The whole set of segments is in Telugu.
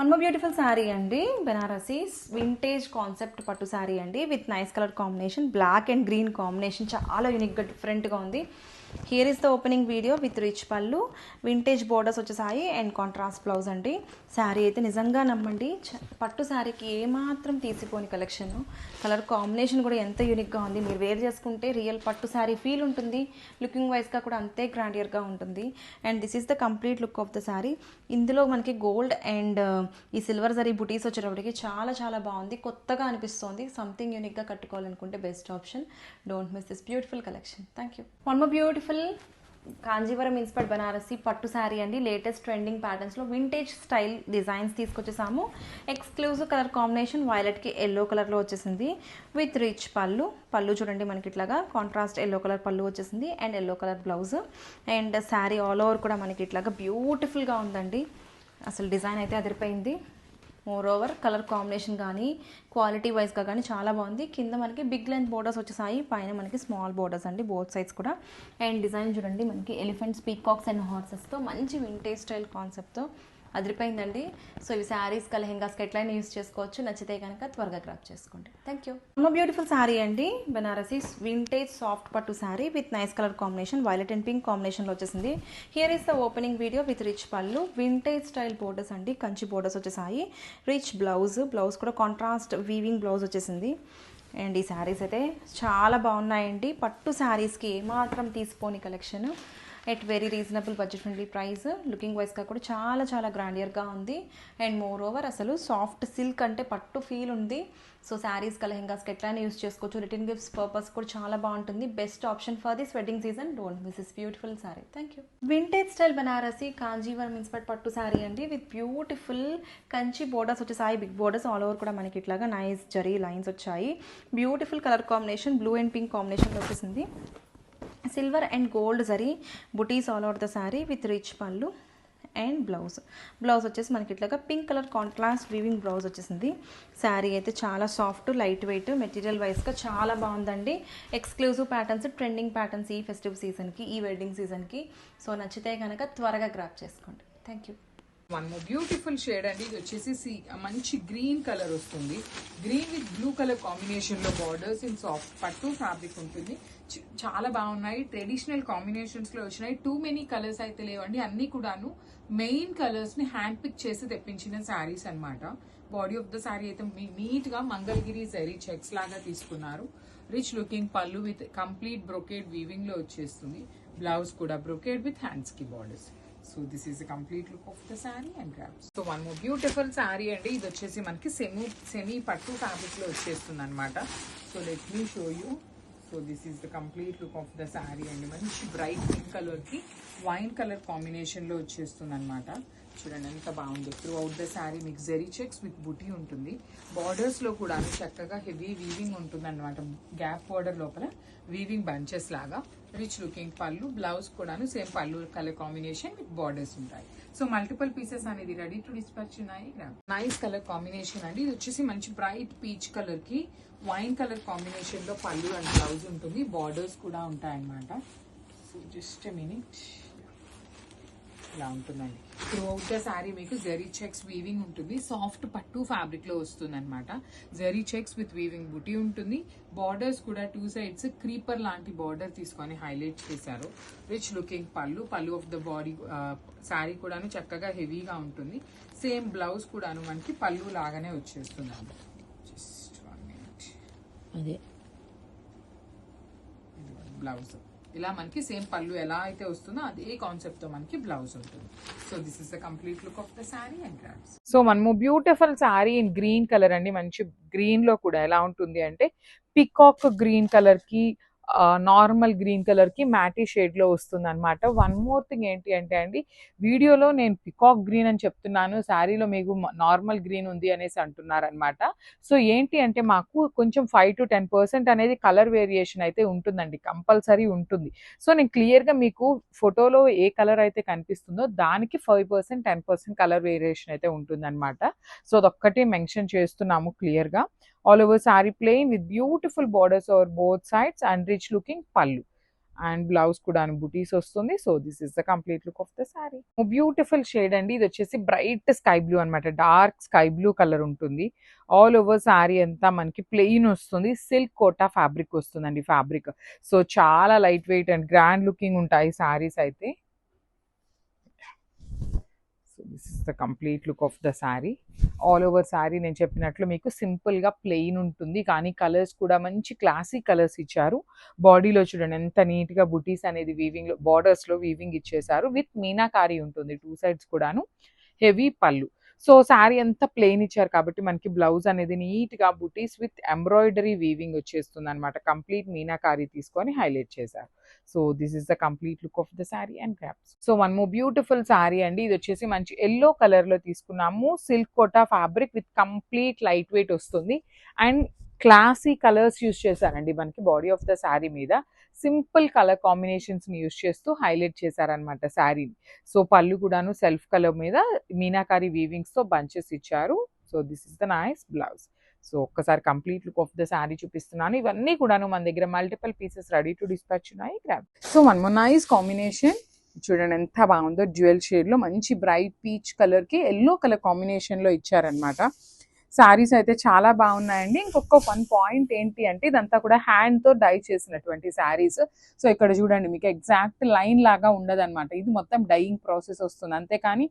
వన్ మోర్ బ్యూటిఫుల్ శారీ అండి. బెనారసీ వింటేజ్ కాన్సెప్ట్ పట్టు శారీ అండి with nice colour combination, black and green combination చాలా యూనిక్గా డిఫరెంట్గా ఉంది. Here is the opening video with rich పళ్ళు, వింటేజ్ బోర్డర్స్ వచ్చేసాయి అండ్ కాంట్రాస్ట్ బ్లౌజ్ అండి. శారీ అయితే నిజంగా నమ్మండి, పట్టు శారీకి ఏమాత్రం తీసిపోని కలెక్షన్. కలర్ కాంబినేషన్ కూడా ఎంత యూనిక్గా ఉంది. మీరు వేర్ చేసుకుంటే రియల్ పట్టు శారీ ఫీల్ ఉంటుంది. లుకింగ్ వైజ్గా కూడా అంతే గ్రాండియర్గా ఉంటుంది. And this is the complete look of the sari. ఇందులో మనకి గోల్డ్ అండ్ ఈ సిల్వర్ జరీ బుటీస్ వచ్చేటప్పటికి చాలా చాలా బాగుంది, కొత్తగా అనిపిస్తుంది. సంథింగ్ యూనిక్గా కట్టుకోవాలనుకుంటే best option. Don't miss this beautiful collection. Thank you. One more beautiful Kanjeevaram inspired Banarasi పట్టు శారీ అండి. లేటెస్ట్ ట్రెండింగ్ ప్యాటర్న్స్లో వింటేజ్ స్టైల్ డిజైన్స్ తీసుకొచ్చేసాము. ఎక్స్క్లూజివ్ కలర్ కాంబినేషన్ వైలెట్కి ఎల్లో కలర్లో వచ్చేసింది విత్ రిచ్ పళ్ళు. పళ్ళు చూడండి మనకి ఇట్లాగా కాంట్రాస్ట్ ఎల్లో కలర్ పళ్ళు వచ్చేసింది and yellow colour blouse. And sari all over కూడా మనకి ఇట్లాగా బ్యూటిఫుల్గా ఉందండి. అసలు డిజైన్ అయితే అదిరిపోయింది. మోర్ ఓవర్ కలర్ కాంబినేషన్ కానీ క్వాలిటీ వైజ్గా కానీ చాలా బాగుంది. కింద మనకి బిగ్ లెంత్ బోర్డర్స్ వచ్చేసాయి, పైన మనకి స్మాల్ బోర్డర్స్ అండి బోత్ సైడ్స్ కూడా. అండ్ డిజైన్ చూడండి మనకి ఎలిఫెంట్స్, పీకాక్స్ అండ్ హార్సెస్తో మంచి వింటేజ్ స్టైల్ కాన్సెప్ట్తో అదిరిపోయిందండి. సో ఇవి శారీస్కి లెహెంగాస్కి ఎట్లయినా యూస్ చేసుకోవచ్చు. నచ్చితే కనుక త్వరగా గ్రాప్ చేసుకోండి. Thank you. బ్యూటిఫుల్ శారీ అండి. బెనారసీ వింటేజ్ సాఫ్ట్ పట్టు sari with nice colour combination, violet and pink కాంబినేషన్లో వచ్చేసింది. Here is the opening video with rich పళ్ళు, వింటేజ్ స్టైల్ బోర్డర్స్ అండి, కంచి బోర్డర్స్ వచ్చేసాయి. రిచ్ బ్లౌజ్ కూడా కాంట్రాస్ట్ వీవింగ్ బ్లౌజ్ వచ్చేసింది. అండ్ ఈ శారీస్ అయితే చాలా బాగున్నాయండి. పట్టు శారీస్కి ఏమాత్రం తీసిపోని collection at very reasonable budget friendly price. Looking వైజ్గా కూడా చాలా చాలా గ్రాండియర్గా ఉంది. అండ్ మోర్ ఓవర్ అసలు సాఫ్ట్ సిల్క్ అంటే పట్టు ఫీల్ ఉంది. సో శారీస్కి లెహెంగాస్కి ఎట్లయినా యూస్ చేసుకోవచ్చు. రిటర్న్ గిఫ్ట్స్ పర్పస్ కూడా చాలా బాగుంటుంది. Best option for this wedding season. Don't miss this beautiful sari. Thank you. Vintage style Banarasi Kanjeevaram inspired పట్టు శారీ అండి విత్ బ్యూటిఫుల్ కంచి బోర్డర్స్ వచ్చేసాయి. బిగ్ బోర్డర్స్ ఆల్ ఓవర్ కూడా మనకి ఇట్లాగా నైస్ జరీ లైన్స్ వచ్చాయి. Beautiful colour combination, blue and pink కాంబినేషన్లో వచ్చేసింది. Silver and gold zari buttis all over the sari with rich పళ్ళు అండ్ బ్లౌజ్ వచ్చేసి మనకి ఇట్లాగా pink colour contrast weaving blouse వచ్చేసింది. శారీ అయితే చాలా సాఫ్ట్ లైట్ వెయిట్, మెటీరియల్ వైజ్గా చాలా బాగుందండి. ఎక్స్క్లూజివ్ ప్యాటర్న్స్, ట్రెండింగ్ ప్యాటర్న్స్ ఈ ఫెస్టివ్ సీజన్కి, ఈ వెడ్డింగ్ సీజన్కి. సో నచ్చితే కనుక త్వరగా గ్రాప్ చేసుకోండి. Thank you. One more beautiful shade అండి. ఇది వచ్చేసి మంచి గ్రీన్ కలర్ వస్తుంది. Green with blue colour combination లో బార్డర్స్ ఇన్ సాఫ్ట్ పట్టు ఫ్యాబ్రిక్ ఉంటుంది. చాలా బాగున్నాయి. ట్రెడిషనల్ కాంబినేషన్స్ లో వచ్చినాయి. టూ మెనీ కలర్స్ అయితే లేవండి. అన్ని కూడాను మెయిన్ కలర్స్ ని హ్యాండ్ పిక్ చేసి తెప్పించిన శారీస్ అన్నమాట. బాడీ ఆఫ్ ద శారీ అయితే నీట్ గా మంగళగిరి జరీ చెక్స్ లాగా తీసుకున్నారు. రిచ్ లుకింగ్ పళ్ళు విత్ కంప్లీట్ బ్రొకేడ్ వీవింగ్ లో వచ్చేస్తుంది. బ్లౌజ్ కూడా బ్రొకేడ్ విత్ హ్యాండ్స్ కి borders. So this is the complete look of the sari and grasp. So one more beautiful sari అండి. ఇది వచ్చేసి మనకి సెమీ పట్టు ఫ్యాబ్రిక్ లో వచ్చేస్తుంది అనమాట. So let me show you. So this is the complete look of the sari అండి. మంచి బ్రైట్ పింక్ కలర్ కి వైన్ కలర్ కాంబినేషన్ లో వచ్చేస్తుంది అనమాట. చూడండి ఎంత బాగుంది. త్రూ అవుట్ ద శారీ మీకు జరీ చెక్స్ విత్ బుటీ ఉంటుంది. బార్డర్స్ లో కూడా చక్కగా హెవీ వీవింగ్ ఉంటుంది అనమాట. గ్యాప్ బార్డర్ లోపల వీవింగ్ బంచెస్ లాగా. రిచ్ లుకింగ్ పళ్ళు, బ్లౌజ్ కూడాను సేమ్ పళ్ళు కలర్ కాంబినేషన్ విత్ బార్డర్స్ ఉంటాయి. సో మల్టిపుల్ పీసెస్ అనేది రెడీ టు డిస్పాచ్ ఉన్నాయి. నైస్ కలర్ కాంబినేషన్ అండి. ఇది వచ్చేసి మంచి బ్రైట్ పీచ్ కలర్ కి వైన్ కలర్ కాంబినేషన్ లో పళ్ళు అండ్ బ్లౌజ్ ఉంటుంది. బార్డర్స్ కూడా ఉంటాయి అన్నమాట. సో జస్ట్ మినిట్ ఇలా ఉంటుందండి. త్రూ అవుట్ ద శారీ మీకు జరీ చెక్స్ వీవింగ్ ఉంటుంది. సాఫ్ట్ పట్టు ఫ్యాబ్రిక్ లో వస్తుంది అనమాట. జరీ చెక్స్ విత్ వీవింగ్ బుటీ ఉంటుంది. బార్డర్స్ కూడా టూ సైడ్స్ క్రీపర్ లాంటి బార్డర్ తీసుకొని హైలైట్ చేశారు. రిచ్ లుకింగ్ పళ్ళు ఆఫ్ ద బాడీ శారీ కూడాను చక్కగా హెవీగా ఉంటుంది. సేమ్ బ్లౌజ్ కూడాను మనకి పళ్ళు లాగానే వచ్చేస్తుంది అండి. Just 1 minute. అదే బ్లౌజ్ ఇలా మనకి సేమ్ పళ్ళు ఎలా అయితే వస్తుందో అదే కాన్సెప్ట్ తో మనకి బ్లౌజ్ ఉంటుంది. So this is the complete look of the sari and grasp. So మనము beautiful sari in green colour అండి. మంచి గ్రీన్ లో కూడా ఎలా ఉంటుంది అంటే పికాక్ గ్రీన్ కలర్ కి నార్మల్ గ్రీన్ కలర్ కి మ్యాటీ షేడ్ లో వస్తుంది అనమాట. వన్ మోర్ థింగ్ ఏంటి అంటే అండి, వీడియోలో నేను పికాక్ గ్రీన్ అని చెప్తున్నాను, శారీలో మీకు నార్మల్ గ్రీన్ ఉంది అనేసి అంటున్నారు అనమాట. సో ఏంటి అంటే మాకు కొంచెం 5 to 10% అనేది కలర్ వేరియేషన్ అయితే ఉంటుందండి, కంపల్సరీ ఉంటుంది. సో నేను క్లియర్గా మీకు ఫోటోలో ఏ కలర్ అయితే కనిపిస్తుందో దానికి 5% 10% కలర్ వేరియేషన్ అయితే ఉంటుంది అనమాట. సో అదొక్కటి మెన్షన్ చేస్తున్నాము క్లియర్గా. All over saree plain with beautiful borders over both sides and rich looking pallu. And blouse కూడా బుటీస్ వస్తుంది. So this is the complete look of the sari. Beautiful shade అండి. ఇది వచ్చేసి బ్రైట్ స్కై బ్లూ అనమాట. డార్క్ స్కై బ్లూ కలర్ ఉంటుంది. ఆల్ ఓవర్ శారీ అంతా మనకి ప్లెయిన్ వస్తుంది. సిల్క్ కోటా ఫ్యాబ్రిక్ వస్తుందండి ఫ్యాబ్రిక్. సో చాలా light weight and grand looking ఉంటాయి శారీస్ అయితే. So this is the complete look of the sari. All over sari నేను చెప్పినట్లు మీకు సింపుల్గా ప్లెయిన్ ఉంటుంది, కానీ కలర్స్ కూడా మంచి క్లాసిక్ కలర్స్ ఇచ్చారు. బాడీలో చూడండి ఎంత నీట్గా బుటీస్ అనేది వీవింగ్లో బార్డర్స్లో వీవింగ్ ఇచ్చేసారు. విత్ మీనాకారి ఉంటుంది 2 sides కూడాను. హెవీ పళ్ళు. సో శారీ అంతా ప్లెయిన్ ఇచ్చారు కాబట్టి మనకి బ్లౌజ్ అనేది నీట్గా బుటీస్ విత్ ఎంబ్రాయిడరీ వీవింగ్ వచ్చేస్తుంది అనమాట. కంప్లీట్ మీనాకారి తీసుకొని హైలైట్ చేశారు. So this is the complete look of the sari and grasp. So one more beautiful sari అండి. ఇది వచ్చేసి మంచి ఎల్లో కలర్లో తీసుకున్నాము. Silk Kota fabric with complete light weight వస్తుంది అండ్ క్లాసీ కలర్స్ యూస్ చేశారండి మనకి బాడీ ఆఫ్ ద శారీ మీద. సింపుల్ కలర్ కాంబినేషన్స్ని యూస్ చేస్తూ హైలైట్ చేశారనమాట శారీని. సో పళ్ళు కూడాను సెల్ఫ్ కలర్ మీద మీనాకారి వీవింగ్స్తో బంచెస్ ఇచ్చారు. So this is the nice blouse. So ఒక్కసారి complete look of the sari చూపిస్తున్నాను. ఇవన్నీ కూడాను మన దగ్గర multiple pieces ready to dispatch ఉన్నాయి. Grab. So one more nice combination. చూడండి ఎంత బాగుందో. డ్యూయల్ షేడ్లో మంచి బ్రైట్ పీచ్ కలర్కి ఎల్లో కలర్ కాంబినేషన్లో ఇచ్చారనమాట. శారీస్ అయితే చాలా బాగున్నాయండి. ఇంకొక 1 పాయింట్ ఏంటి అంటే ఇదంతా కూడా హ్యాండ్తో డై చేసినటువంటి శారీస్. సో ఇక్కడ చూడండి మీకు ఎగ్జాక్ట్ లైన్ లాగా ఉండదన్నమాట. ఇది మొత్తం డైయింగ్ ప్రాసెస్ వస్తుంది, అంతేకాని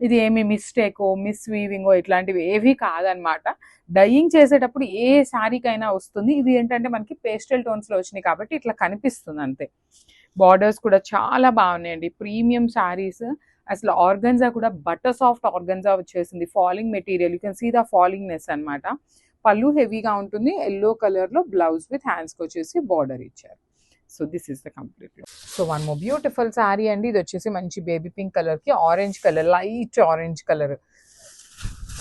ఇది ఏమి మిస్టేకో మిస్ వీవింగో ఇట్లాంటివి ఏవి కాదనమాట. డైయింగ్ చేసేటప్పుడు ఏ శారీకైనా వస్తుంది. ఇది ఏంటంటే మనకి పేస్టల్ టోన్స్లో వచ్చినాయి కాబట్టి ఇట్లా కనిపిస్తుంది అంతే. బార్డర్స్ కూడా చాలా బాగున్నాయండి. ప్రీమియం శారీస్. అసలు ఆర్గన్జా కూడా బటర్ సాఫ్ట్ ఆర్గన్జా వచ్చేసింది. Falling material, you can see the fallingness అనమాట. పళ్ళు హెవీగా ఉంటుంది. ఎల్లో కలర్లో బ్లౌజ్ విత్ హ్యాండ్స్కి వచ్చేసి బార్డర్ ఇచ్చారు. So this is the complete look. So one more beautiful sari అండి. ఇది వచ్చేసి మంచి బేబీ పింక్ కలర్కి orange colour, light orange colour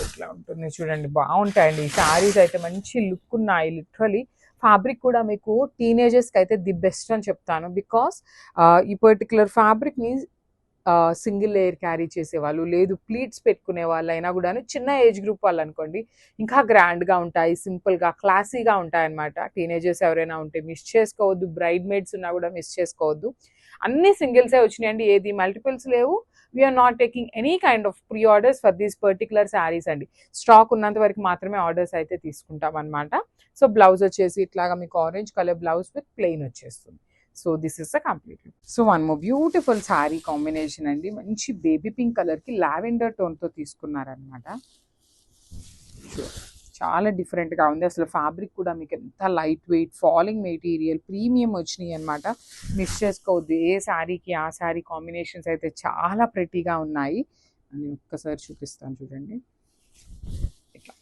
ఇట్లా ఉంటుంది. చూడండి బాగుంటాయండి ఈ శారీస్ అయితే. మంచి లుక్ ఉన్నాయి. లిటరలీ ఫ్యాబ్రిక్ కూడా మీకు టీనేజర్స్కి అయితే ది బెస్ట్ అని చెప్తాను. బికాస్ ఈ పర్టికులర్ ఫ్యాబ్రిక్ని సింగిల్ లేయర్ క్యారీ చేసేవాళ్ళు, లేదు ప్లీట్స్ పెట్టుకునే వాళ్ళు అయినా కూడా చిన్న ఏజ్ గ్రూప్ వాళ్ళు అనుకోండి ఇంకా గ్రాండ్గా ఉంటాయి, సింపుల్గా క్లాసీగా ఉంటాయి అన్నమాట. టీనేజర్స్ ఎవరైనా ఉంటే మిస్ చేసుకోవద్దు. బ్రైడ్ మేడ్స్ ఉన్నా కూడా మిస్ చేసుకోవద్దు. అన్ని సింగిల్సే వచ్చినాయండి, ఏది మల్టిపుల్స్ లేవు. We are not taking any kind of pre orders for these particular saris అండి. స్టాక్ ఉన్నంత వరకు మాత్రమే ఆర్డర్స్ అయితే తీసుకుంటాం అనమాట. సో బ్లౌజ్ వచ్చేసి ఇట్లాగా మీకు orange colour blouse with plain వచ్చేస్తుంది. So this is the complete look. So one more beautiful sari combination అండి. మంచి బేబీ పింక్ కలర్కి లావెండర్ టోన్తో తీసుకున్నారనమాట. చాలా డిఫరెంట్గా ఉంది. అసలు ఫ్యాబ్రిక్ కూడా మీకు ఎంత light weight, falling material, premium వచ్చినాయి అనమాట. మిస్ చేసుకోవద్దు. ఏ శారీకి ఆ శారీ కాంబినేషన్స్ అయితే చాలా ప్రెటీగా ఉన్నాయి అని ఒక్కసారి చూపిస్తాను చూడండి. ఇట్లా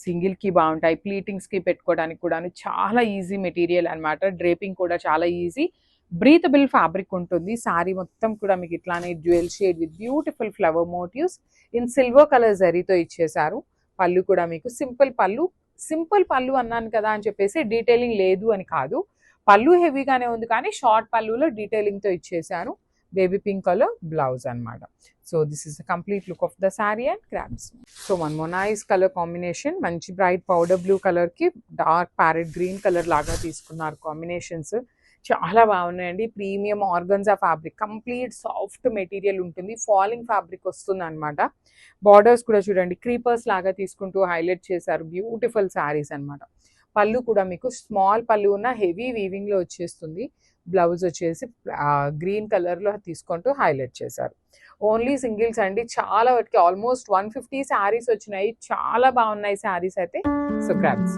సింగిల్కి బాగుంటాయి, ప్లీటింగ్స్కి పెట్టుకోవడానికి కూడా చాలా ఈజీ మెటీరియల్ అనమాట. డ్రేపింగ్ కూడా చాలా ఈజీ. బ్రీతబుల్ ఫ్యాబ్రిక్ ఉంటుంది. శారీ మొత్తం కూడా మీకు ఇట్లానే dual shade with beautiful flower motifs in silver colour జరీతో ఇచ్చేసారు. పళ్ళు కూడా మీకు సింపుల్ పళ్ళు. సింపుల్ పళ్ళు అన్నాను కదా అని చెప్పేసి డీటెయిలింగ్ లేదు అని కాదు. పళ్ళు హెవీగానే ఉంది కానీ షార్ట్ పళ్ళులో డీటెయిలింగ్తో ఇచ్చేసారు. బేబీ పింక్ కలర్ బ్లౌజ్ అనమాట. So this is the complete look of the sari and crabs. So one more nice colour combination. మంచి బ్రైట్ పౌడర్ బ్లూ కలర్కి డార్క్ ప్యారెట్ గ్రీన్ కలర్ లాగా తీసుకున్నారు కాంబినేషన్స్. చాలా బాగున్నాయండి. Premium organza fabric, complete soft material ఉంటుంది. ఫాలింగ్ ఫ్యాబ్రిక్ వస్తుంది అనమాట. బార్డర్స్ కూడా చూడండి క్రీపర్స్ లాగా తీసుకుంటూ హైలైట్ చేశారు. బ్యూటిఫుల్ శారీస్ అనమాట. పళ్ళు కూడా మీకు స్మాల్ పళ్ళు ఉన్న హెవీ వీవింగ్లో వచ్చేస్తుంది. బ్లౌజ్ వచ్చేసి గ్రీన్ కలర్లో తీసుకుంటూ హైలైట్ చేశారు. ఓన్లీ సింగిల్స్ అండి. చాలా వాటికి ఆల్మోస్ట్ 150 శారీస్ వచ్చినాయి. చాలా బాగున్నాయి శారీస్ అయితే. So grabs.